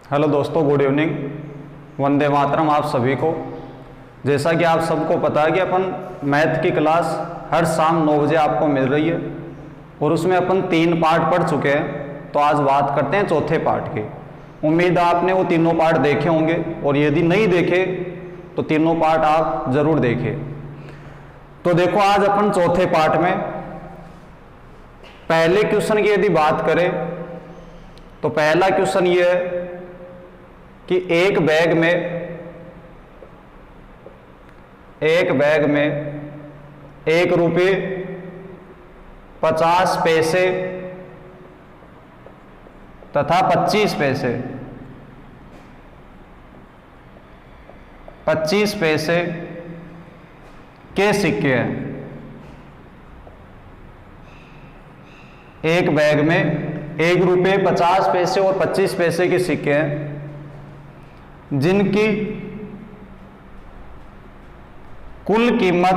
Hello दोस्तों, good evening. Vande Mataram आप सभी को। जैसा कि आप सबको पता है कि अपन मैथ की क्लास हर शाम 9 बजे आपको मिल रही है और उसमें अपन 3 पार्ट पढ़ चुके हैं। तो आज बात करते हैं चौथे पार्ट की। उम्मीद है आपने वो तीनों पार्ट देखे होंगे और यदि नहीं देखे तो तीनों पार्ट आप जरूर देखें। तो देखो, आज अपन चौथे पार्ट में पहले क्वेश्चन की यदि बात करें तो पहला क्वेश्चन ये है कि एक बैग में 1 रुपये 50 पैसे तथा 25 पैसे के सिक्के हैं। एक बैग में 1 रुपये 50 पैसे और 25 पैसे के सिक्के हैं जिनकी कुल कीमत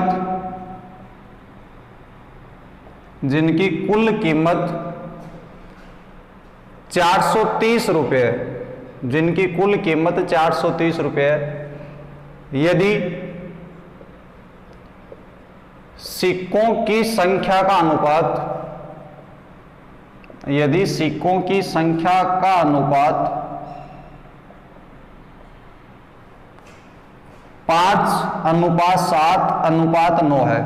430 रुपये है। जिनकी कुल कीमत 430 रुपये है। यदि सिक्कों की संख्या का अनुपात 5:7:9 है।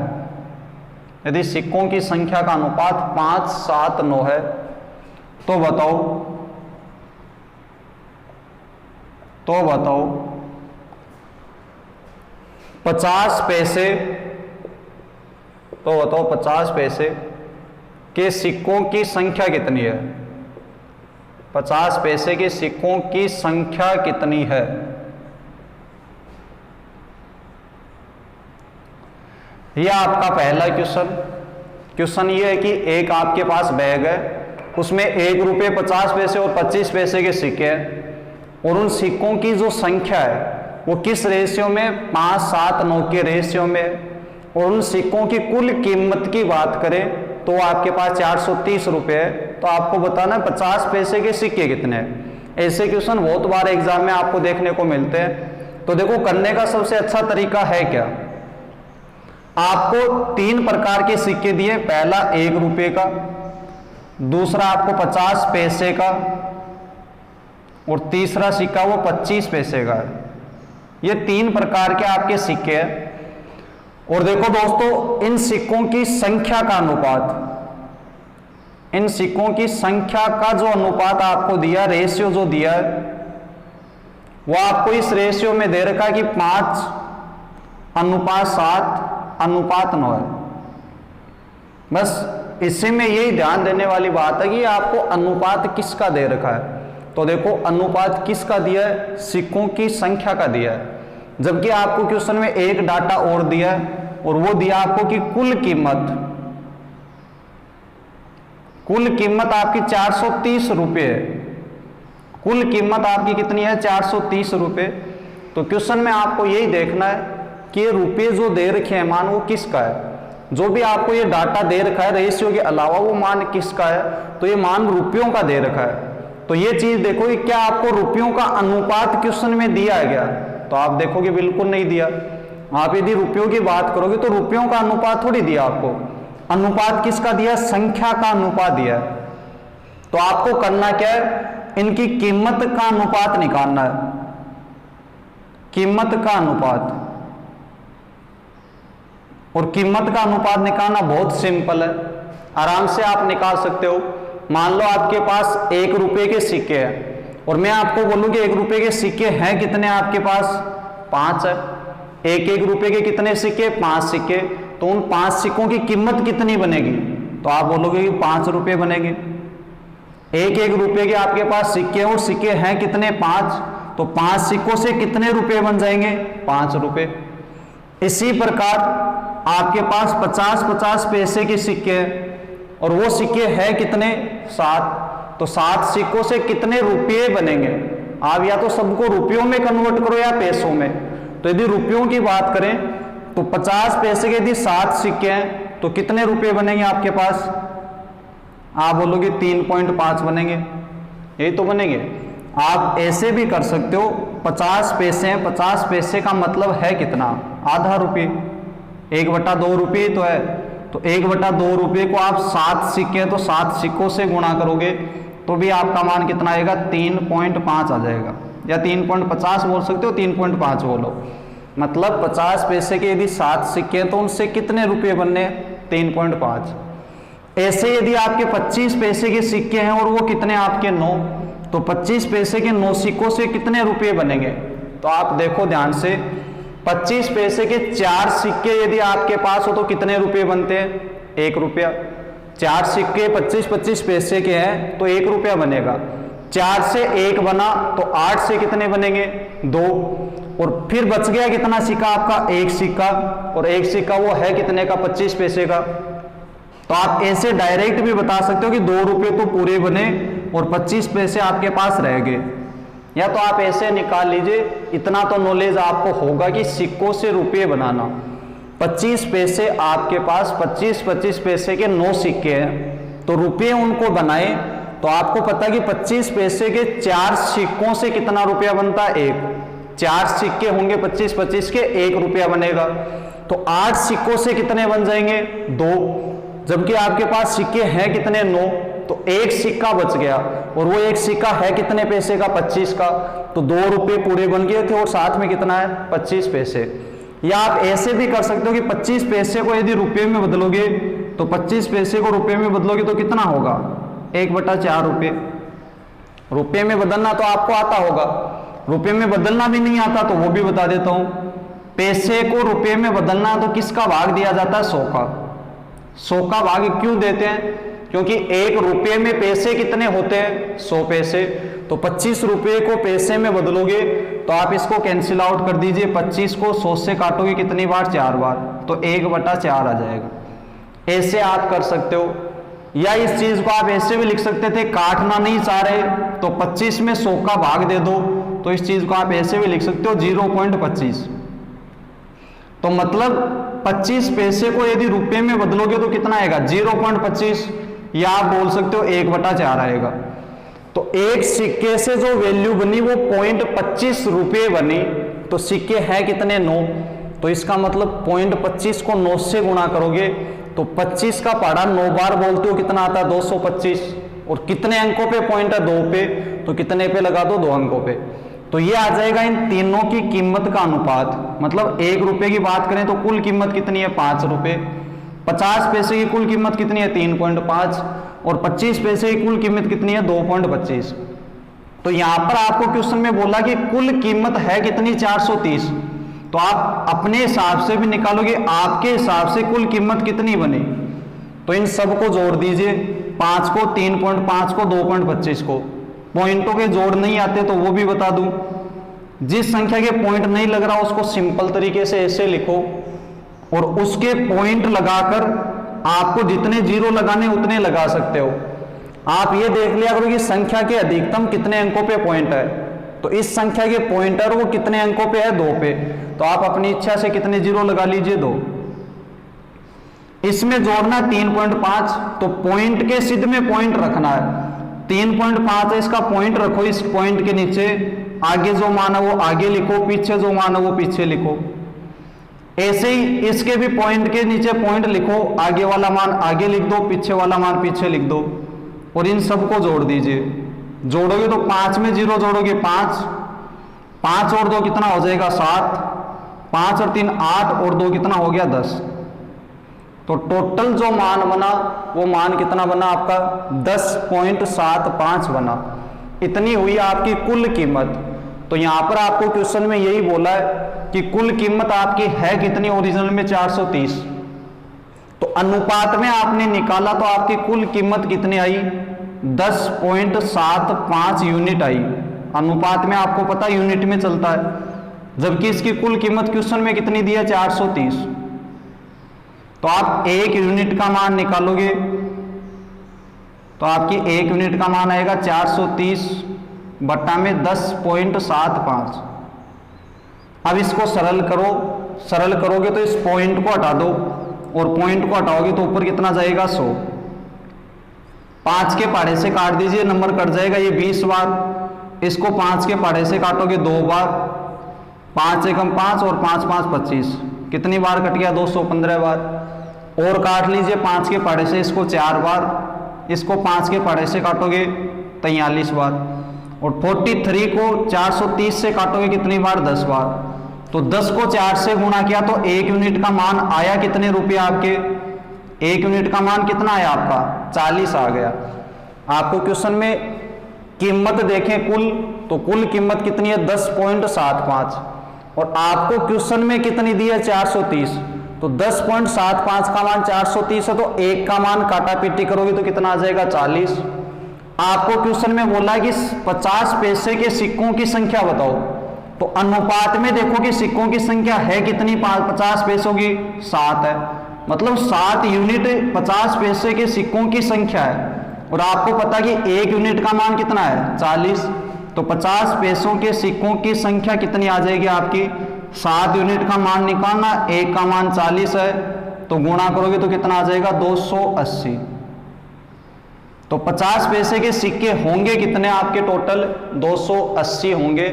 यदि सिक्कों की संख्या का अनुपात 5:7:9 है तो बताओ 50 पैसे के सिक्कों की संख्या कितनी है? 50 पैसे के सिक्कों की संख्या कितनी है? यह आपका पहला क्वेश्चन ये है कि एक आपके पास बैग है, उसमें 1 रुपये 50 पैसे और 25 पैसे के सिक्के हैं और उन सिक्कों की जो संख्या है वो किस रेशियो में? 5:7:9 के रेशियो में। और उन सिक्कों की कुल कीमत की बात करें तो आपके पास 430 रुपये है। तो आपको बताना है 50 पैसे के सिक्के कितने हैं। ऐसे क्वेश्चन बहुत बार एग्जाम में आपको देखने को मिलते हैं। तो देखो, करने का सबसे अच्छा तरीका है क्या? आपको 3 प्रकार के सिक्के दिए। पहला 1 रुपये का, दूसरा आपको 50 पैसे का और तीसरा सिक्का वो 25 पैसे का है। ये 3 प्रकार के आपके सिक्के हैं। और देखो दोस्तों, इन सिक्कों की संख्या का जो अनुपात आपको दिया, रेशियो जो दिया है वो आपको इस रेशियो में दे रखा है कि 5:7:9 है। बस इसी में यही ध्यान देने वाली बात है कि आपको अनुपात किसका दे रखा है। तो देखो, अनुपात किसका दिया है? सिक्कों की संख्या का दिया है। जबकि आपको क्वेश्चन में एक डाटा और दिया है और वो दिया आपको कि कुल कीमत आपकी 430 रुपये है। कुल कीमत आपकी कितनी है? 430 रुपये। तो क्वेश्चन में आपको यही देखना है कि ये रुपये जो दे रखे हैं मान, वो किसका है। जो भी आपको ये डाटा दे रखा है रेशियो के अलावा, वो मान किसका है? तो ये मान रुपयों का दे रखा है। तो ये चीज देखो कि क्या आपको रुपयों का अनुपात क्वेश्चन में दिया गया? तो आप देखोगे बिल्कुल नहीं दिया। आप यदि रुपयों की बात करोगे तो रुपयों का अनुपात थोड़ी दिया आपको। अनुपात किसका दिया? संख्या का अनुपात दिया है। तो आपको करना क्या है? इनकी कीमत का अनुपात निकालना है। कीमत का अनुपात, और कीमत का अनुपात निकालना बहुत सिंपल है, आराम से आप निकाल सकते हो। मान लो आपके पास 1 रुपये के सिक्के हैं और मैं आपको बोलूं कि 1 रुपये के सिक्के हैं कितने आपके पास? 5 है। 1 रुपये के कितने सिक्के? 5 सिक्के। तो उन 5 सिक्कों की कीमत कितनी बनेगी? तो आप बोलोगे कि 5 रुपये बनेगी। 1 रुपये के आपके पास सिक्के और सिक्के हैं कितने? 5। तो 5 सिक्कों से कितने रुपये बन जाएंगे? 5 रुपये। इसी प्रकार आपके पास 50-50 पैसे के सिक्के हैं और वो सिक्के हैं कितने? 7। तो 7 सिक्कों से कितने रुपये बनेंगे? आप या तो सबको रुपयों में कन्वर्ट करो या पैसों में। तो यदि रुपयों की बात करें तो 50 पैसे के यदि 7 सिक्के हैं तो कितने रुपये बनेंगे आपके पास? आप बोलोगे 3.5 बनेंगे, यही तो बनेंगे। आप ऐसे भी कर सकते हो, 50 पैसे हैं, 50 पैसे का मतलब है कितना, आधा रुपये, 1/2 रुपये तो है, तो 1/2 रुपये को आप 7 सिक्के हैं तो 7 सिक्कों से गुणा करोगे तो भी आपका मान कितना आएगा, 3.5 आ जाएगा, या 3.50 बोल सकते हो, 3.5 बोलो। मतलब 50 पैसे के यदि 7 सिक्के हैं तो उनसे कितने रुपये बनने, 3.5। ऐसे यदि आपके 25 पैसे के सिक्के हैं और वो कितने आपके 9, तो 25 पैसे के 9 सिक्कों से कितने रुपये बनेंगे, तो आप देखो ध्यान से, 25 पैसे के 4 सिक्के यदि आपके पास हो तो कितने रुपये बनते हैं, 1 रुपया। 4 सिक्के 25-25 पैसे के हैं तो 1 रुपया बनेगा, 4 से 1 बना तो 8 से कितने बनेंगे, 2, और फिर बच गया कितना सिक्का आपका, 1 सिक्का, और 1 सिक्का वो है कितने का, 25 पैसे का। तो आप ऐसे डायरेक्ट भी बता सकते हो कि 2 रुपये तो पूरे बने और 25 पैसे आपके पास रह गए, या तो आप ऐसे निकाल लीजिए। इतना तो नॉलेज आपको होगा कि सिक्कों से रुपये बनाना। 25 पैसे आपके पास, 25-25 पैसे के 9 सिक्के हैं तो रुपये उनको बनाए, तो आपको पता कि 25 पैसे के 4 सिक्कों से कितना रुपया बनता है, 1। 4 सिक्के होंगे 25-25 के, 1 रुपया बनेगा, तो 8 सिक्कों से कितने बन जाएंगे, 2। जबकि आपके पास सिक्के हैं कितने, 9, तो 1 सिक्का बच गया, और वो 1 सिक्का है कितने पैसे का, 25 का, तो 2 रुपये पूरे बन गए थे और साथ में कितना है, 25 पैसे। या आप ऐसे भी कर सकते हो कि 25 पैसे को यदि रुपये में बदलोगे तो 25 पैसे को रुपये में बदलोगे तो कितना होगा, 1/4 रुपये। रुपये में बदलना तो आपको आता होगा, रुपये में बदलना भी नहीं आता तो वो भी बता देता हूं। पैसे को रुपये में बदलना तो किसका भाग दिया जाता है, 100 का। 100 का भाग क्यों देते हैं, क्योंकि 1 रुपये में पैसे कितने होते हैं, 100 पैसे। तो 25 रुपये को पैसे में बदलोगे तो आप इसको कैंसिल आउट कर दीजिए, 25 को 100 से काटोगे कितनी बार, 4 बार, तो 1/4 आ जाएगा। ऐसे आप कर सकते हो, या इस चीज को आप ऐसे भी लिख सकते थे, काटना नहीं चाह रहे तो 25 में 100 का भाग दे दो, तो इस चीज को आप ऐसे भी लिख सकते हो, 0.25। तो मतलब 25 पैसे को यदि रुपये में बदलोगे तो कितना आएगा, 0.25, या आप बोल सकते हो 1/4 आएगा। तो एक सिक्के से जो वैल्यू बनी वो 0.25 रुपये बनी, तो सिक्के हैं कितने, 9, तो इसका मतलब 0.25 को 9 से गुणा करोगे तो 25 का पहाड़ा 9 बार बोलते हो कितना आता है, 225, और कितने अंकों पे पॉइंट है, 2 पे, तो कितने पे लगा दो, 2 अंकों पे। तो ये आ जाएगा इन तीनों की कीमत का अनुपात। मतलब 1 रुपये की बात करें तो कुल कीमत कितनी है, 5 रुपये। 50 पैसे की कुल कीमत कितनी है, 3.5, और 25 पैसे की कुल कीमत कितनी है, 2.25। तो यहां पर आपको क्वेश्चन में बोला कि कुल कीमत है कितनी, 430, तो आप अपने हिसाब से भी निकालोगे, आपके हिसाब से कुल कीमत कितनी बनी, तो इन सब को जोड़ दीजिए, 5 को, 3.5 को, 2.25 को। पॉइंटों के जोड़ नहीं आते तो वो भी बता दूं, जिस संख्या के पॉइंट नहीं लग रहा उसको सिंपल तरीके से ऐसे लिखो, और उसके पॉइंट लगाकर आपको जितने जीरो लगाने उतने लगा सकते हो। आप ये देख लिया करो कि संख्या के अधिकतम कितने अंकों पे पॉइंट है, तो इस संख्या के पॉइंटर वो कितने अंकों पे है, 2 पे, तो आप अपनी इच्छा से कितने जीरो लगा लीजिए, 2। इसमें जोड़ना 3.5, तो पॉइंट के सिद्ध में पॉइंट रखना है, 3.5 है, इसका पॉइंट रखो, इस पॉइंट के नीचे आगे जो मान है वो आगे लिखो, पीछे जो मान है वो पीछे लिखो। ऐसे ही इसके भी पॉइंट के नीचे पॉइंट लिखो, आगे वाला मान आगे लिख दो, पीछे वाला मान पीछे लिख दो, और इन सबको जोड़ दीजिए। जोड़ोगे तो 5 में 0 जोड़ोगे 5, 5 और 2 कितना हो जाएगा, 7, 5 और 3 8, और 2 कितना हो गया, 10। तो टोटल जो मान बना वो मान कितना बना आपका, 10.75 बना। इतनी हुई आपकी कुल कीमत। तो यहां पर आपको क्वेश्चन में यही बोला है कि कुल कीमत आपकी है कितनी, ओरिजिनल में 430, तो अनुपात में आपने निकाला तो आपकी कुल कीमत कितनी आई, 10.75 यूनिट आई। अनुपात में आपको पता यूनिट में चलता है, जबकि इसकी कुल कीमत क्वेश्चन में कितनी दी है, 430। तो आप 1 यूनिट का मान निकालोगे तो आपकी 1 यूनिट का मान आएगा 430 बट्टा में 10.75। अब इसको सरल करो, सरल करोगे तो इस पॉइंट को हटा दो, और पॉइंट को हटाओगे तो ऊपर कितना जाएगा, 100। 5 के पहाड़े से काट दीजिए, नंबर कट जाएगा, ये 20 बार। इसको 5 के पढ़े से काटोगे 2 बार, 5 एकम 5 और 5 5 25, कितनी बार कट गया 215 बार। और काट लीजिए 5 के पढ़े से इसको 4 बार, इसको 5 के पढ़े से काटोगे 43 बार। और 43 को 430 से काटोगे कितनी बार 10 बार। तो 10 को 4 से गुणा किया तो 1 यूनिट का मान आया कितने रुपए आपके, 1 यूनिट का मान कितना आया आपका 40 आ गया। आपको क्वेश्चन में कीमत देखें कुल, तो कुल कीमत कितनी है 10.75 और आपको क्वेश्चन में कितनी दी है 430, तो 10.75 का मान 430 है, तो 1 का मान काटा पीटी करोगे तो कितना आ जाएगा 40। आपको क्वेश्चन में बोला कि 50 पैसे के सिक्कों की संख्या बताओ, तो अनुपात में देखो कि सिक्कों की संख्या है कितनी 50 पैसों की 7 है, मतलब 7 यूनिट 50 पैसे के सिक्कों की संख्या है। और आपको पता कि 1 यूनिट का मान कितना है 40, तो 50 पैसों के सिक्कों की संख्या कितनी आ जाएगी आपकी 7 यूनिट का मान निकालना, 1 का मान 40 है, तो गुणा करोगे तो कितना आ जाएगा 280। तो 50 पैसे के सिक्के होंगे कितने आपके टोटल 280 होंगे।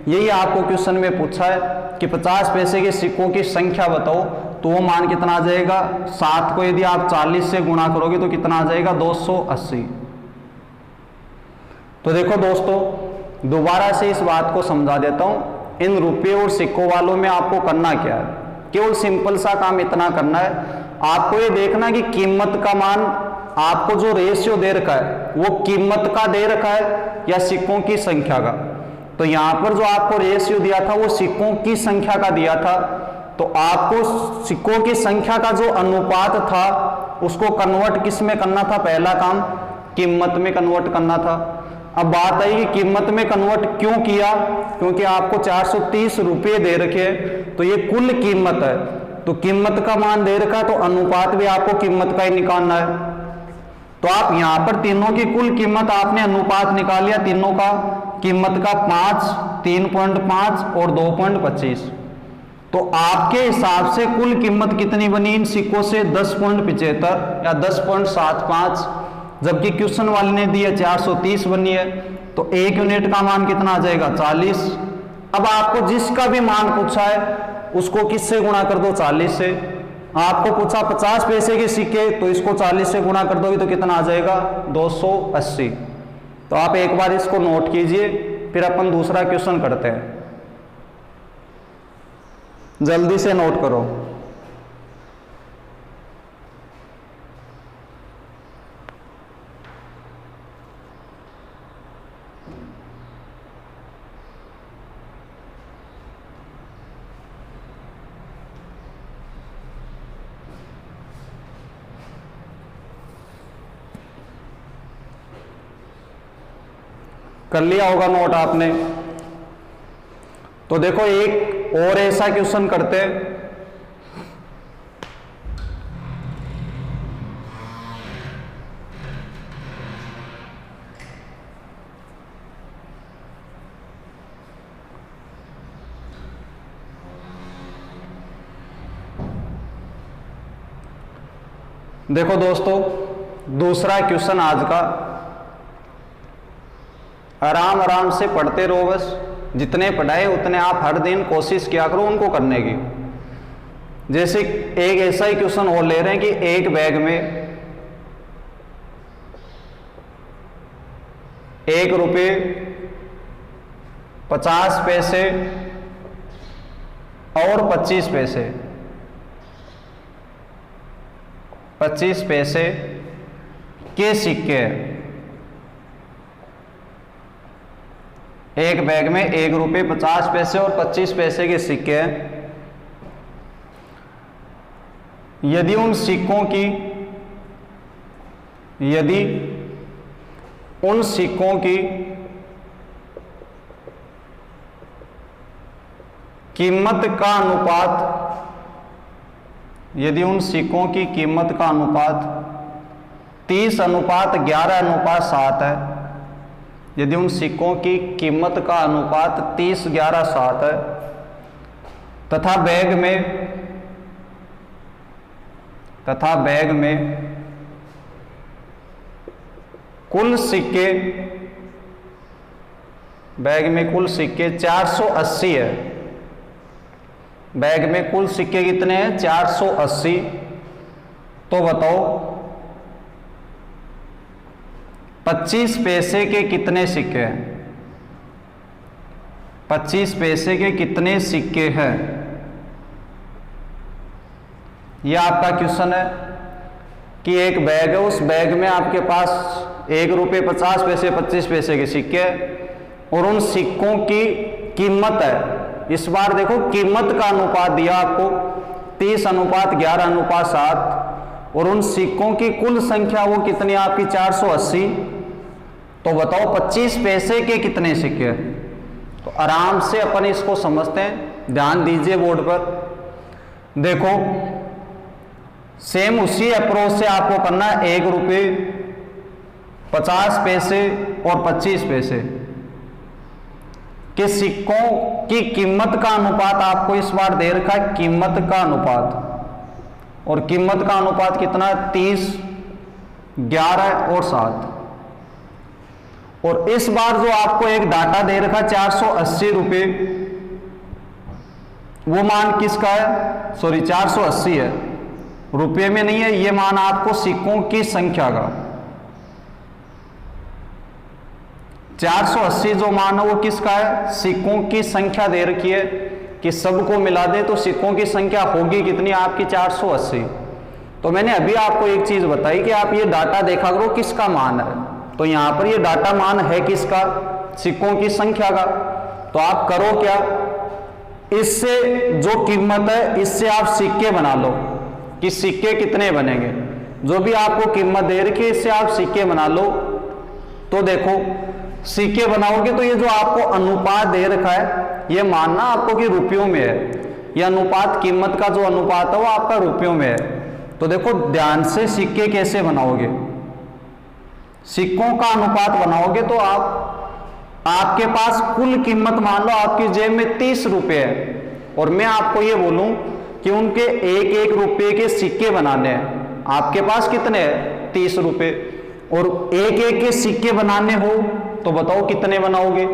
यही आपको क्वेश्चन में पूछा है कि 50 पैसे के सिक्कों की संख्या बताओ, तो वो मान कितना आ जाएगा 7 को यदि आप 40 से गुणा करोगे तो कितना आ जाएगा 280। तो देखो दोस्तों दोबारा से इस बात को समझा देता हूं। इन रुपये और सिक्कों वालों में आपको करना क्या है, केवल सिंपल सा काम इतना करना है, आपको ये देखना कि कीमत का मान आपको जो रेशियो दे रखा है वो कीमत का दे रखा है या सिक्कों की संख्या का। तो यहां पर जो आपको रेशियो दिया था वो सिक्कों की संख्या का दिया था, तो आपको सिक्कों की संख्या का जो अनुपात था उसको कन्वर्ट किस में करना था, पहला काम कीमत में कन्वर्ट करना था। अब बात आई कि कीमत में कन्वर्ट क्यों किया, क्योंकि आपको 430 रुपये दे रखे हैं, तो ये कुल कीमत है, तो कीमत का मान दे रखा है तो अनुपात भी आपको कीमत का ही निकालना है। तो आप यहां पर तीनों की कुल कीमत आपने अनुपात निकाल लिया, तीनों का कीमत का 5, 3.5 और 2.25, तो आपके हिसाब से कुल कीमत कितनी बनी इन सिक्कों से 10.75 या 10.75, जबकि क्वेश्चन वाले ने दिया 430 बनी है, तो 1 यूनिट का मान कितना आ जाएगा 40। अब आपको जिसका भी मान पूछा है उसको किससे गुणा कर दो 40 से। आपको पूछा 50 पैसे के सिक्के, तो इसको 40 से गुणा कर दोगे तो कितना आ जाएगा 280। तो आप एक बार इसको नोट कीजिए, फिर अपन दूसरा क्वेश्चन करते हैं, जल्दी से नोट करो। कर लिया होगा नोट आपने। तो देखो एक और ऐसा क्वेश्चन करते हैं। देखो दोस्तों दूसरा क्वेश्चन आज का, आराम आराम से पढ़ते रहो, बस जितने पढ़ाए उतने आप हर दिन कोशिश किया करो उनको करने की। जैसे एक ऐसा ही क्वेश्चन और ले रहे हैं कि एक बैग में 1 रुपये 50 पैसे और 25 पैसे 25 पैसे के सिक्के हैं। एक बैग में 1 रुपये 50 पैसे और 25 पैसे के सिक्के हैं। यदि उन सिक्कों की कीमत का अनुपात 30:11:7 है, यदि उन सिक्कों की कीमत का अनुपात 30:11:7 है तथा बैग में कुल सिक्के बैग में कुल सिक्के 480 है। बैग में कुल सिक्के कितने हैं? 480। तो बताओ 25 पैसे के कितने सिक्के हैं? 25 पैसे के कितने सिक्के हैं? यह आपका क्वेश्चन है कि एक बैग है, उस बैग में आपके पास 1 रुपये 50 पैसे 25 पैसे के सिक्के और उन सिक्कों की कीमत है। इस बार देखो कीमत का अनुपात दिया आपको 30:11:7 और उन सिक्कों की कुल संख्या वो कितनी आपकी 480। तो बताओ 25 पैसे के कितने सिक्के हैं? तो आराम से अपन इसको समझते हैं, ध्यान दीजिए बोर्ड पर। देखो सेम उसी अप्रोच से आपको करना है। 1 रुपये 50 पैसे और 25 पैसे के सिक्कों की कीमत का अनुपात आपको इस बार दे रखा है, कीमत का अनुपात। और कीमत का अनुपात कितना है? 30, 11 और 7। और इस बार जो आपको एक डाटा दे रखा 480 रुपये, वो मान किसका है? सॉरी 480 है, रुपये में नहीं है। ये मान आपको सिक्कों की संख्या का 480 जो मान है वो किसका है? सिक्कों की संख्या दे रखी है कि सबको मिला दे तो सिक्कों की संख्या होगी कितनी आपकी? 480। तो मैंने अभी आपको एक चीज बताई कि आप ये डाटा देखा करो किसका मान है। तो यहां पर ये डाटा मान है किसका? सिक्कों की संख्या का। तो आप करो क्या, इससे जो कीमत है इससे आप सिक्के बना लो कि सिक्के कितने बनेंगे। जो भी आपको कीमत दे रखी है इससे आप सिक्के बना लो। तो देखो सिक्के बनाओगे तो ये जो आपको अनुपात दे रखा है ये मानना आपको कि रुपयों में है। ये अनुपात, कीमत का जो अनुपात है वो आपका रुपयों में है। तो देखो ध्यान से सिक्के कैसे बनाओगे। सिक्कों का अनुपात बनाओगे तो आपके पास कुल कीमत मान लो आपकी जेब में 30 रुपये है और मैं आपको ये बोलूं कि उनके 1-1 रुपये के सिक्के बनाने हैं। आपके पास कितने हैं? 30 रुपये। और 1-1 के सिक्के बनाने हो तो बताओ कितने बनाओगे?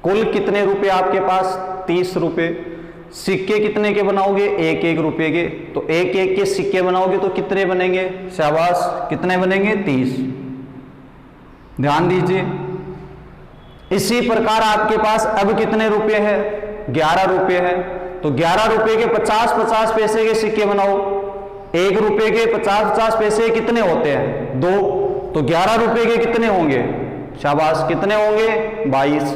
कुल कितने रुपए आपके पास? 30 रुपये। सिक्के कितने के बनाओगे? 1-1 रुपये के। तो 1-1 के सिक्के बनाओगे तो कितने बनेंगे? शाबाश, कितने बनेंगे? 30। ध्यान दीजिए। इसी प्रकार आपके पास अब कितने रुपये है? 11 रुपये है। तो 11 रुपये के 50-50 पैसे के सिक्के बनाओ। 1 रुपये के 50-50 पैसे कितने होते हैं? 2। तो 11 रुपये के कितने होंगे? शाबाश, कितने होंगे? 22।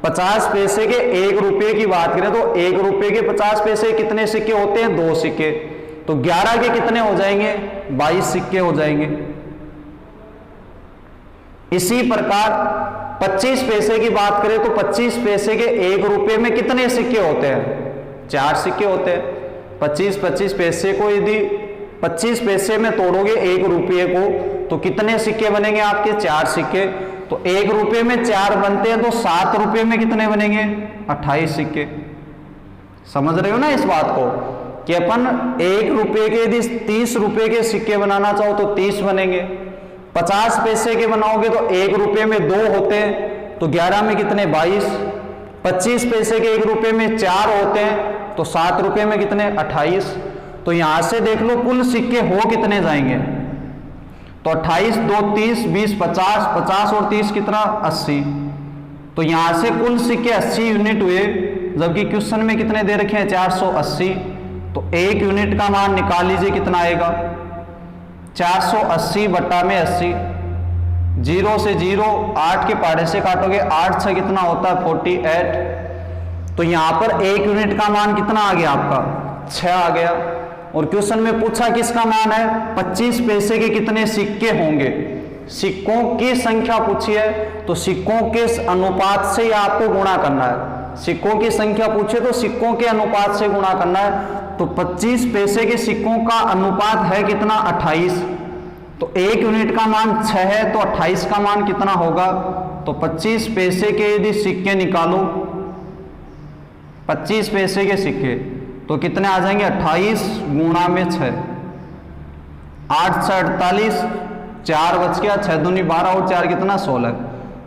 50 पैसे के 1 रुपये की बात करें तो 1 रुपये के 50 पैसे कितने सिक्के होते हैं? 2 सिक्के। तो 11 के कितने हो जाएंगे? 22 सिक्के हो जाएंगे। इसी प्रकार 25 पैसे की बात करें तो 25 पैसे के 1 रुपये में कितने सिक्के होते हैं? 4 सिक्के होते हैं। 25 पैसे को यदि 25 पैसे में तोड़ोगे 1 रुपये को तो कितने सिक्के बनेंगे आपके? 4 सिक्के। तो 1 रुपये में 4 बनते हैं तो 7 रुपये में कितने बनेंगे? 28 सिक्के। समझ रहे हो ना इस बात को कि अपन 1 रुपये के यदि 30 रुपये के सिक्के बनाना चाहो तो 30 बनेंगे। 50 पैसे के बनाओगे तो 1 रुपये में 2 होते हैं तो 11 में कितने? 22। 25 पैसे के 1 रुपये में 4 होते हैं तो 7 रुपये में कितने? 28। तो यहां से देख लो कुल सिक्के हो कितने जाएंगे? तो 28, 2, 30, 20, 50, 50 और 30 कितना? 80। तो यहां से कुल सिक्के 80 यूनिट हुए, जबकि क्वेश्चन में कितने दे रखे हैं? 480। तो 1 यूनिट का मान निकाल लीजिए कितना आएगा? 480 बटा में 80। 0 से 0, 8 के पहाड़े से काटोगे 8 से कितना होता है? 48। तो यहां पर 1 यूनिट का मान कितना आ गया आपका? 6 आ गया। और क्वेश्चन में पूछा किसका मान है? 25 पैसे के कितने सिक्के होंगे? सिक्कों की संख्या पूछी है तो सिक्कों के अनुपात से ही आपको गुणा करना है। सिक्कों की संख्या पूछे तो सिक्कों के अनुपात से गुणा करना है। तो 25 पैसे के सिक्कों का अनुपात है कितना? 28। तो 1 यूनिट का मान 6 है तो 28 का मान कितना होगा? तो 25 पैसे के यदि सिक्के निकालो, 25 पैसे के सिक्के तो कितने आ जाएंगे? 28 गुणा में 6, 8 से 48, 4 बच गया, 6 दूनी 12 और 4 कितना? 16।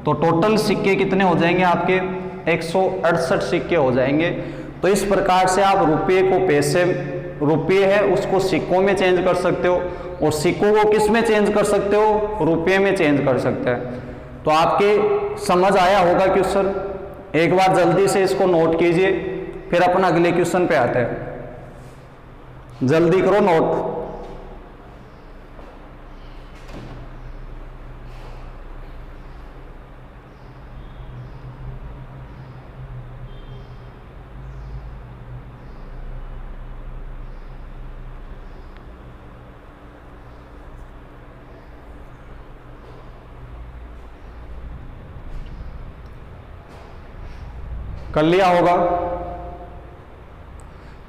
तो टोटल सिक्के कितने हो जाएंगे आपके 168 सिक्के हो जाएंगे। तो इस प्रकार से आप रुपये को पैसे, रुपये है उसको सिक्कों में चेंज कर सकते हो और सिक्कों को किस में चेंज कर सकते हो, रुपये में चेंज कर सकते हैं। तो आपके समझ आया होगा क्वेश्चन, एक बार जल्दी से इसको नोट कीजिए, फिर अपन अगले क्वेश्चन पे आते हैं। जल्दी करो नोट। कर लिया होगा।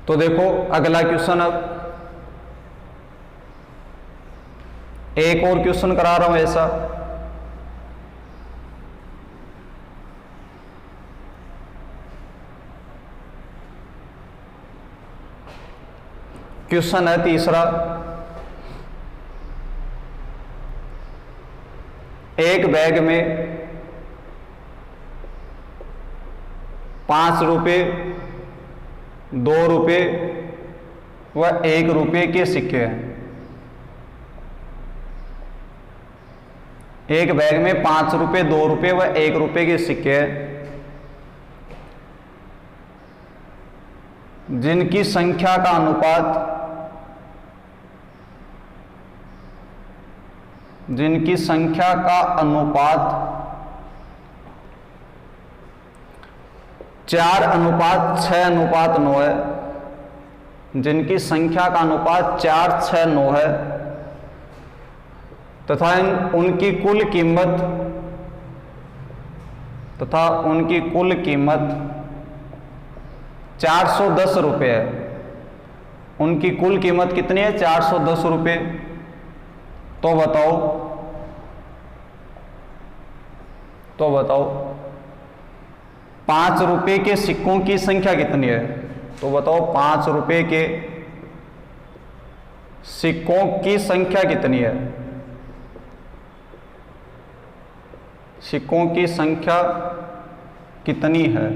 तो देखो अगला क्वेश्चन, अब एक और क्वेश्चन करा रहा हूं ऐसा। क्वेश्चन है तीसरा, एक बैग में 5 रुपये, 2 रुपये व 1 रुपये के सिक्के हैं। एक बैग में 5 रुपये, 2 रुपये व 1 रुपये के सिक्के हैं, जिनकी संख्या का अनुपात, जिनकी संख्या का अनुपात 4:6:9 है, जिनकी संख्या का अनुपात 4:6:9 है, तथा उनकी कुल कीमत, तथा उनकी कुल कीमत 410 रुपये है। उनकी कुल कीमत कितनी है, 410 रुपये। तो बताओ, तो बताओ 5 रुपये के सिक्कों की संख्या कितनी है। तो बताओ 5 रुपये के सिक्कों की संख्या कितनी है। सिक्कों की संख्या कितनी है,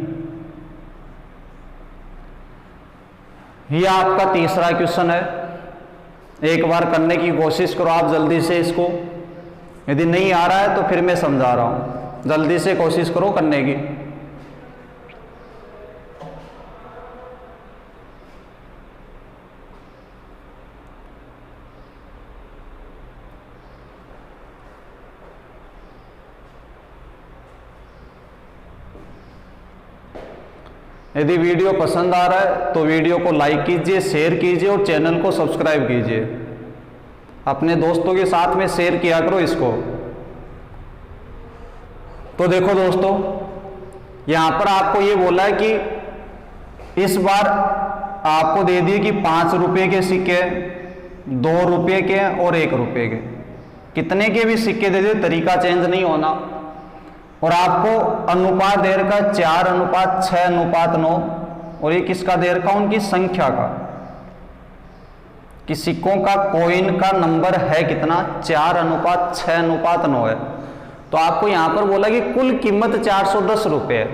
यह आपका तीसरा क्वेश्चन है। एक बार करने की कोशिश करो आप जल्दी से इसको, यदि नहीं आ रहा है तो फिर मैं समझा रहा हूं, जल्दी से कोशिश करो करने की। यदि वीडियो पसंद आ रहा है तो वीडियो को लाइक कीजिए, शेयर कीजिए और चैनल को सब्सक्राइब कीजिए। अपने दोस्तों के साथ में शेयर किया करो इसको। तो देखो दोस्तों, यहां पर आपको ये बोला है कि इस बार आपको दे दिए कि 5 रुपये के सिक्के, 2 रुपये के और 1 रुपये के, कितने के भी सिक्के दे दिए, तरीका चेंज नहीं होना। और आपको अनुपात दे रखा 4:6:9 और ये किसका दे रखा, उनकी संख्या का, कि सिक्कों का कॉइन का नंबर है कितना, 4:6:9 है। तो आपको यहां पर बोला कि कुल कीमत 410 रुपये है।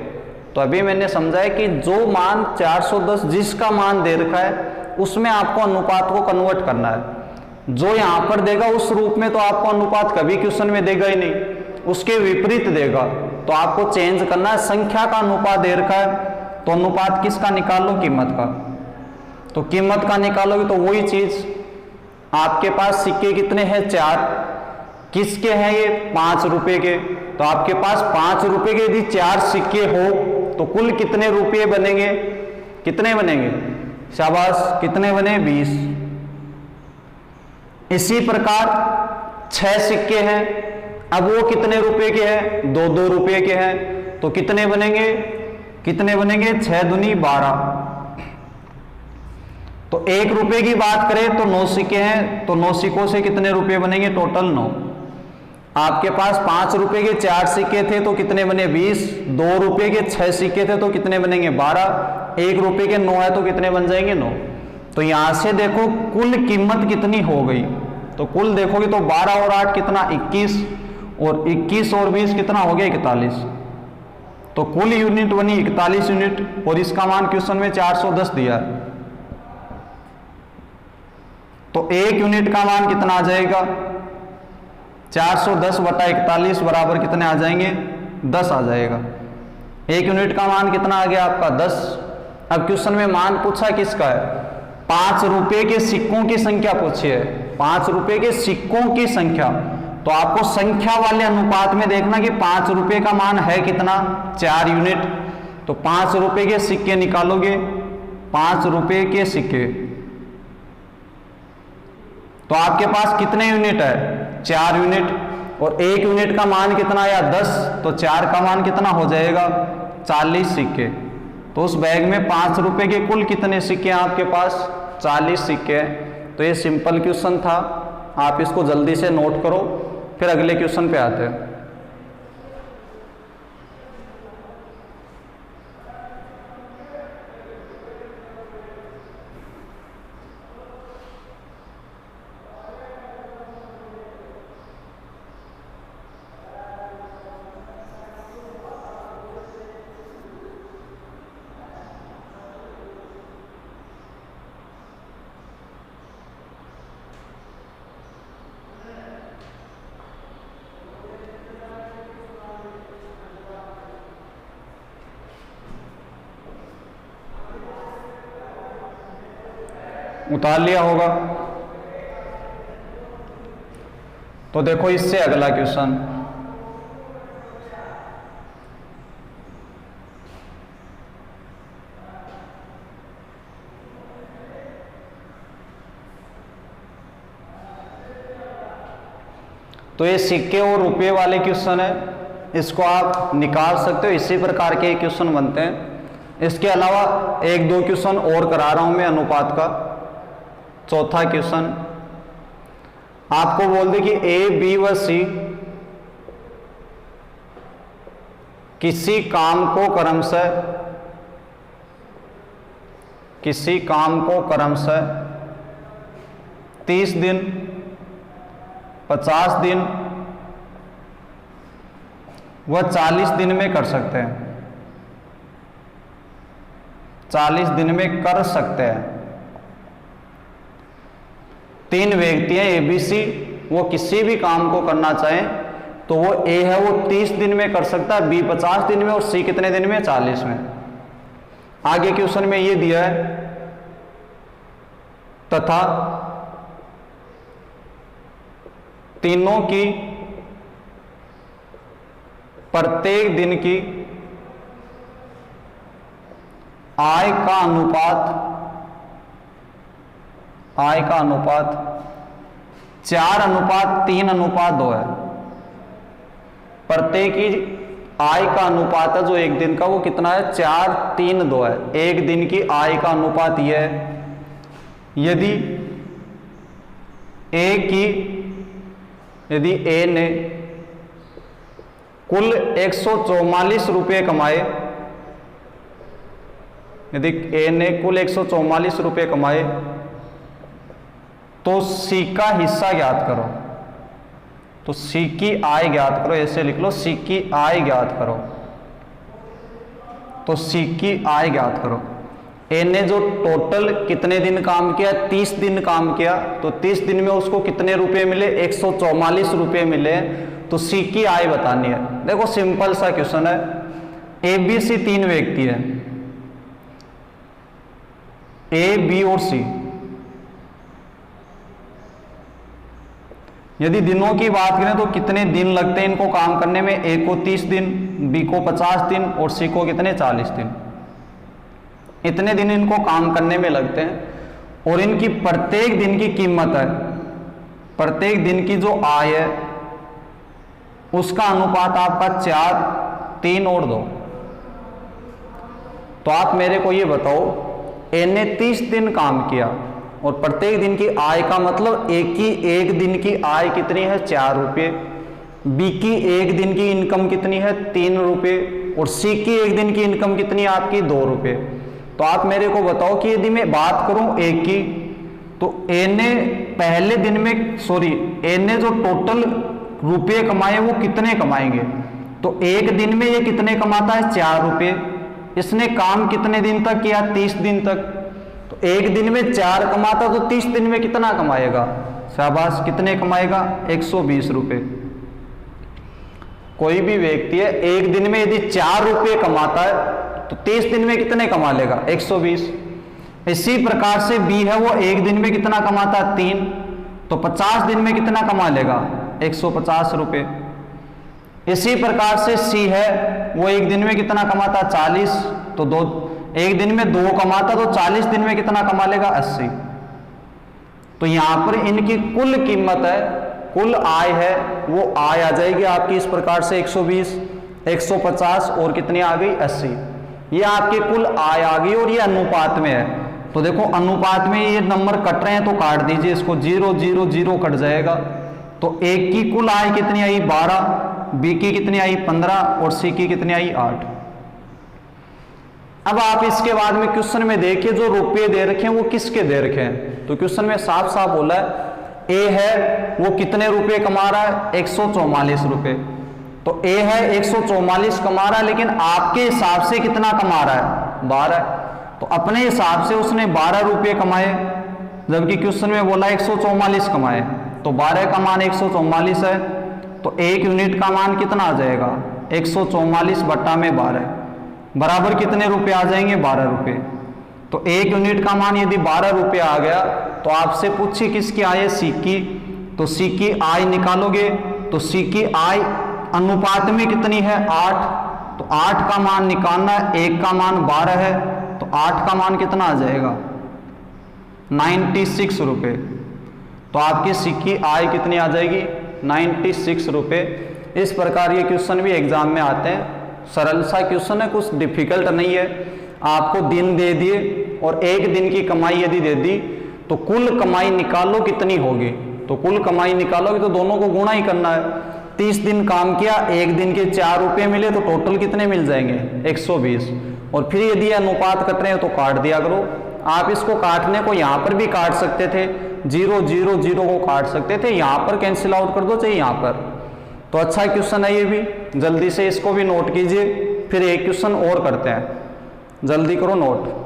तो अभी मैंने समझाया कि जो मान 410 जिसका मान दे रखा है उसमें आपको अनुपात को कन्वर्ट करना है। जो यहां पर देगा उस रूप में तो आपको अनुपात कभी क्वेश्चन में देगा ही नहीं, उसके विपरीत देगा। तो आपको चेंज करना है, संख्या का अनुपात दे रखा है तो अनुपात किसका निकालो, कीमत का। तो कीमत का निकालोगे तो वही चीज, आपके पास सिक्के कितने हैं, 4, किसके हैं ये, 5 रुपये के। तो आपके पास 5 रुपये के यदि 4 सिक्के हो तो कुल कितने रुपये बनेंगे, कितने बनेंगे, शाबाश, कितने बने, 20। इसी प्रकार 6 सिक्के हैं, अब वो कितने रुपए के हैं, 2-2 रुपये के हैं। तो कितने बनेंगे, कितने बनेंगे, 6 दूनी 12। तो 1 रुपये की बात करें तो 9 सिक्के हैं, तो 9 सिक्कों से कितने रुपये बनेंगे, टोटल 9। आपके पास 5 रुपये के 4 सिक्के थे तो कितने बने, 20। 2 रुपये के 6 सिक्के थे तो कितने बनेंगे, 12। 1 रुपये के 9 है तो कितने बन जाएंगे, 9। तो यहां से देखो कुल कीमत कितनी हो गई, तो कुल देखोगे तो 12 और 8 कितना, 21। और 21 और 20 कितना हो गया 41। तो कुल यूनिट बनी 41 यूनिट और इसका मान क्वेश्चन में 410 दिया है। तो एक यूनिट का मान कितना आ जाएगा 410 बटा 41 बराबर कितने आ जाएंगे 10 आ जाएगा। एक यूनिट का मान कितना आ गया आपका 10। अब क्वेश्चन में मान पूछा किसका है 5 रुपए के सिक्कों की संख्या पूछी है। 5 रुपए के सिक्कों की संख्या, तो आपको संख्या वाले अनुपात में देखना कि 5 रुपए का मान है कितना 4 यूनिट। तो 5 रुपए के सिक्के निकालोगे 5 रुपए के सिक्के, तो आपके पास कितने यूनिट है 4 यूनिट। और एक यूनिट का मान कितना आया 10, तो 4 का मान कितना हो जाएगा 40 सिक्के। तो उस बैग में 5 रुपए के कुल कितने सिक्के हैं आपके पास 40 सिक्के हैं। तो ये सिंपल क्वेश्चन था, आप इसको जल्दी से नोट करो, फिर अगले क्वेश्चन पे आते हैं। उतार लिया होगा। तो देखो इससे अगला क्वेश्चन, तो ये सिक्के और रुपये वाले क्वेश्चन है, इसको आप निकाल सकते हो। इसी प्रकार के क्वेश्चन बनते हैं। इसके अलावा 1-2 क्वेश्चन और करा रहा हूं मैं अनुपात का। चौथा क्वेश्चन आपको बोल दे कि ए बी व सी किसी काम को क्रमशः 30 दिन 50 दिन व 40 दिन में कर सकते हैं। 40 दिन में कर सकते हैं। 3 व्यक्ति हैं ए बी सी, वो किसी भी काम को करना चाहें तो वो ए है वो 30 दिन में कर सकता है, बी 50 दिन में और सी कितने दिन में 40 में। आगे क्वेश्चन में ये दिया है तथा तीनों की प्रत्येक दिन की आय का अनुपात 4:3:2 है। प्रत्येक की आय का अनुपात है जो एक दिन का वो कितना है 4:3:2 है। एक दिन की आय का अनुपात यह है, यदि ए ने कुल 144 रुपये कमाए, यदि ए ने कुल 144 रुपये कमाए तो सी का हिस्सा ज्ञात करो। तो सी की आय ज्ञात करो, ऐसे लिख लो सी की आय ज्ञात करो। तो सी की आय ज्ञात करो। ए ने जो टोटल कितने दिन काम किया 30 दिन काम किया, तो 30 दिन में उसको कितने रुपए मिले 144 रुपये मिले। तो सी की आय बतानी है। देखो सिंपल सा क्वेश्चन है। ए बी सी 3 व्यक्ति है, ए बी और सी। यदि दिनों की बात करें तो कितने दिन लगते हैं इनको काम करने में, ए को 30 दिन, बी को 50 दिन और सी को कितने 40 दिन। इतने दिन इनको काम करने में लगते हैं और इनकी प्रत्येक दिन की कीमत है, प्रत्येक दिन की जो आय है उसका अनुपात आपका 4:3:2। तो आप मेरे को ये बताओ, ए ने 30 दिन काम किया और प्रत्येक दिन की आय का मतलब एक दिन की आय कितनी है 4 रुपये, बी की एक दिन की इनकम कितनी है 3 रुपये और सी की एक दिन की इनकम कितनी है आपकी 2 रुपये। तो आप मेरे को बताओ कि यदि मैं बात करूं ए की, तो ए ने पहले दिन में ए ने जो टोटल रुपये कमाए वो कितने कमाएंगे। तो एक दिन में ये कितने कमाता है, 4 रुपये। इसने काम कितने दिन तक किया, 30 दिन तक। तो एक दिन में 4 कमाता तो 30 दिन में कितना कमाएगा, शाबाश, कितने कमाएगा, 120 रुपये। कोई भी व्यक्ति है एक दिन में यदि 4 रुपये कमाता है तो 30 दिन में कितने कमा लेगा, 120। इसी प्रकार से बी है, वो एक दिन में कितना कमाता है, 3, तो 50 दिन में कितना कमा लेगा, 150 रुपये। इसी प्रकार से सी है, वो एक दिन में कितना कमाता, 40, तो एक दिन में 2 कमाता तो 40 दिन में कितना कमा लेगा, 80। तो यहां पर इनकी कुल कीमत है, कुल आय है, वो आय आ जाएगी आपकी इस प्रकार से 120, 150 और कितनी आ गई, 80। ये आपकी कुल आय आ गई और ये अनुपात में है। तो देखो अनुपात में ये नंबर कट रहे हैं तो काट दीजिए इसको, 0 0 0 कट जाएगा। तो एक की कुल आय कितनी आई, 12, बी की कितनी आई, 15 और सी की कितनी आई, 8। अब आप इसके बाद में क्वेश्चन में देखिए जो रुपये दे रखे हैं वो किसके दे रखे हैं। तो क्वेश्चन में साफ साफ बोला है, ए है वो कितने रुपए कमा रहा है, 144 रुपए। तो ए है 144 कमा रहा है, लेकिन आपके हिसाब से कितना कमा रहा है, 12। तो अपने हिसाब से उसने 12 रुपये कमाए, जबकि क्वेश्चन में बोला 144 कमाए। तो 12 का मान 144 है, तो 1 यूनिट का मान कितना आ जाएगा, 144 बट्टा में 12 बराबर कितने रुपए आ जाएंगे, 12 रुपए। तो 1 यूनिट का मान यदि 12 रुपये आ गया तो आपसे पूछिए किसकी आय है, सी की। तो सी की आय निकालोगे तो सी की आय अनुपात में कितनी है, 8। तो 8 का मान निकालना है, 1 का मान 12 है, तो 8 का मान कितना आ जाएगा, 96 रुपये। तो आपकी सी की आय कितनी आ जाएगी, 96 रुपये। इस प्रकार ये क्वेश्चन भी एग्जाम में आते हैं, सरल सा क्वेश्चन है, कुछ डिफिकल्ट नहीं है। आपको दिन दे दिए और एक दिन की कमाई यदि दे दी तो कुल कमाई निकालो कितनी होगी। तो कुल कमाई निकालोगे तो दोनों को गुणा ही करना है। 30 दिन काम किया, एक दिन के 4 रुपये मिले, तो टोटल कितने मिल जाएंगे, 120। और फिर यदि अनुपात कट रहे हैं तो काट दिया करो। आप इसको काटने को यहाँ पर भी काट सकते थे, 0 0 0 को काट सकते थे, यहाँ पर कैंसिल आउट कर दो चाहे यहाँ पर। तो अच्छा क्वेश्चन है ये भी, जल्दी से इसको भी नोट कीजिए। फिर एक क्वेश्चन और करते हैं, जल्दी करो नोट।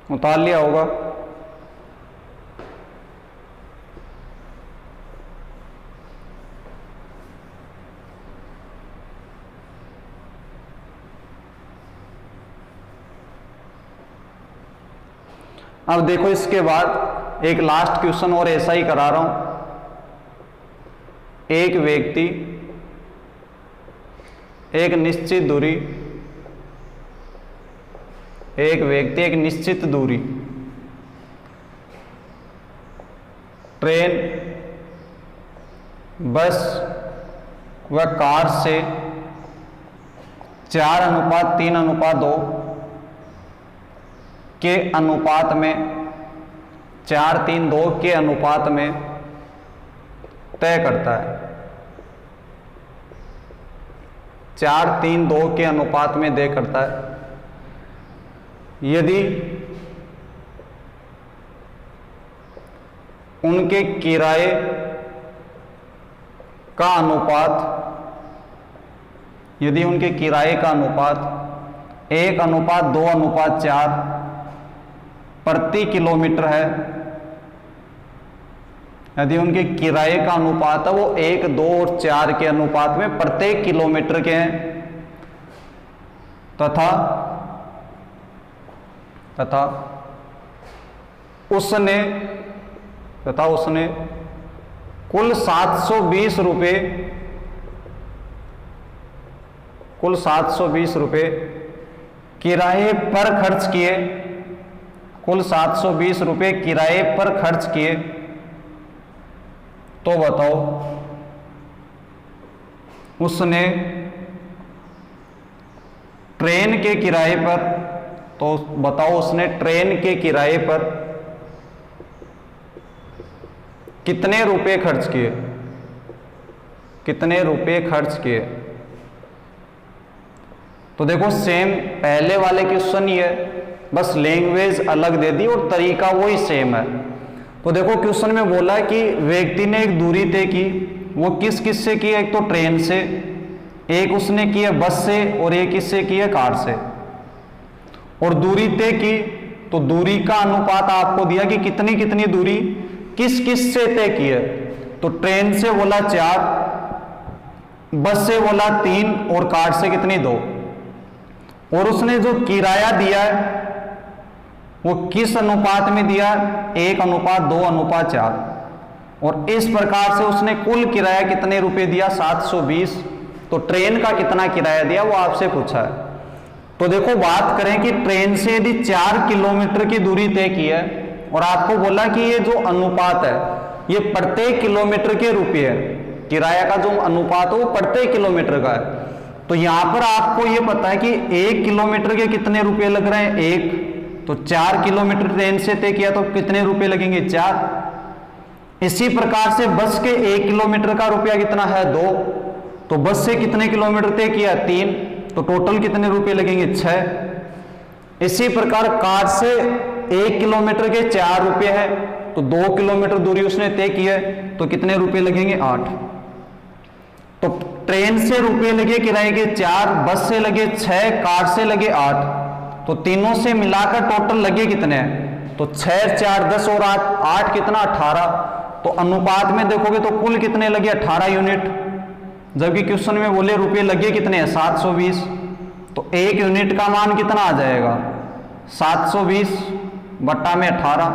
उतार लिया होगा। अब देखो इसके बाद एक लास्ट क्वेश्चन और ऐसा ही करा रहा हूं। एक व्यक्ति एक निश्चित दूरी ट्रेन, बस व कार से 4:3:2 के अनुपात में 4:3:2 के अनुपात में तय करता है। 4:3:2 के अनुपात में तय करता है। यदि उनके किराए का अनुपात 1:2:4 प्रति किलोमीटर है, यदि उनके किराए का अनुपात है वो 1, 2 और 4 के अनुपात में प्रत्येक किलोमीटर के हैं, तथा उसने कुल 720 रुपये, कुल 720 रुपये किराए पर खर्च किए, कुल 720 रुपये किराए पर खर्च किए, तो बताओ उसने ट्रेन के किराए पर, तो बताओ उसने ट्रेन के किराए पर कितने रुपए खर्च किए, कितने रुपए खर्च किए। तो देखो सेम पहले वाले क्वेश्चन ही है, बस लैंग्वेज अलग दे दी और तरीका वही सेम है। तो देखो क्वेश्चन में बोला कि व्यक्ति ने एक दूरी तय की, वो किस किस से की, एक तो ट्रेन से, एक उसने की है बस से, और एक किससे की है कार से। और दूरी तय की तो दूरी का अनुपात आपको दिया कि कितनी कितनी दूरी किस किस से तय की है। तो ट्रेन से बोला 4, बस से बोला 3 और कार से कितनी 2। और उसने जो किराया दिया है वो किस अनुपात में दिया, 1:2:4। और इस प्रकार से उसने कुल किराया कितने रुपए दिया, 720। तो ट्रेन का कितना किराया दिया वो आपसे पूछा है। तो देखो बात करें कि ट्रेन से यदि 4 किलोमीटर की दूरी तय की है और आपको बोला कि ये जो अनुपात है ये प्रत्येक किलोमीटर के रुपये है, किराया का जो अनुपात है वो प्रत्येक किलोमीटर का है। तो यहां पर आपको ये पता है कि 1 किलोमीटर के कितने रुपए लग रहे हैं, 1। तो 4 किलोमीटर ट्रेन से तय किया तो कितने रुपए लगेंगे, 4। इसी प्रकार से बस के 1 किलोमीटर का रुपया कितना है, 2। तो बस से कितने किलोमीटर तय किया, 3। तो टोटल कितने रुपए लगेंगे, 6। इसी प्रकार कार से 1 किलोमीटर के 4 रुपये है, तो 2 किलोमीटर दूरी उसने तय की है, तो कितने रुपए लगेंगे, 8। तो ट्रेन से रुपए लगे किराए के 4, बस से लगे 6, कार से लगे 8। तो तीनों से मिलाकर टोटल लगे कितने हैं, तो 6, 4, 10 और 8 कितना, 18। तो अनुपात में देखोगे तो कुल कितने लगे, 18 यूनिट। जबकि क्वेश्चन में बोले रुपए लगे कितने हैं, 720। तो 1 यूनिट का मान कितना आ जाएगा, 720 बट्टा में 18।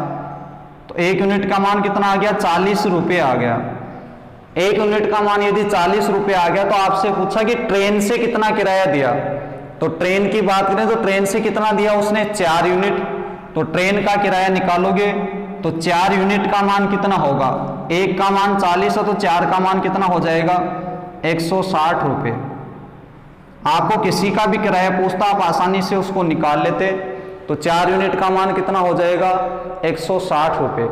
तो 1 यूनिट का मान कितना आ गया, 40 रुपये आ गया। 1 यूनिट का मान यदि 40 रुपये आ गया तो आपसे पूछा कि ट्रेन से कितना किराया दिया। तो ट्रेन की बात करें तो ट्रेन से कितना दिया उसने, 4 यूनिट। तो ट्रेन का किराया निकालोगे तो 4 यूनिट का मान कितना होगा, 1 का मान 40 है तो 4 का मान कितना हो जाएगा, 160 रुपये। आपको किसी का भी किराया पूछता आप आसानी से उसको निकाल लेते। तो 4 यूनिट का मान कितना हो जाएगा, 160 रुपये।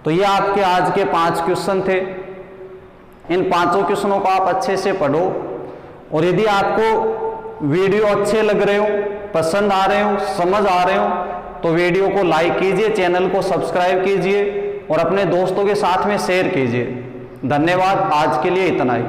तो ये आपके आज के 5 क्वेश्चन थे। इन 5 क्वेश्चनों को आप अच्छे से पढ़ो, और यदि आपको वीडियो अच्छे लग रहे हो, पसंद आ रहे हो, समझ आ रहे हो, तो वीडियो को लाइक कीजिए, चैनल को सब्सक्राइब कीजिए और अपने दोस्तों के साथ में शेयर कीजिए। धन्यवाद, आज के लिए इतना ही।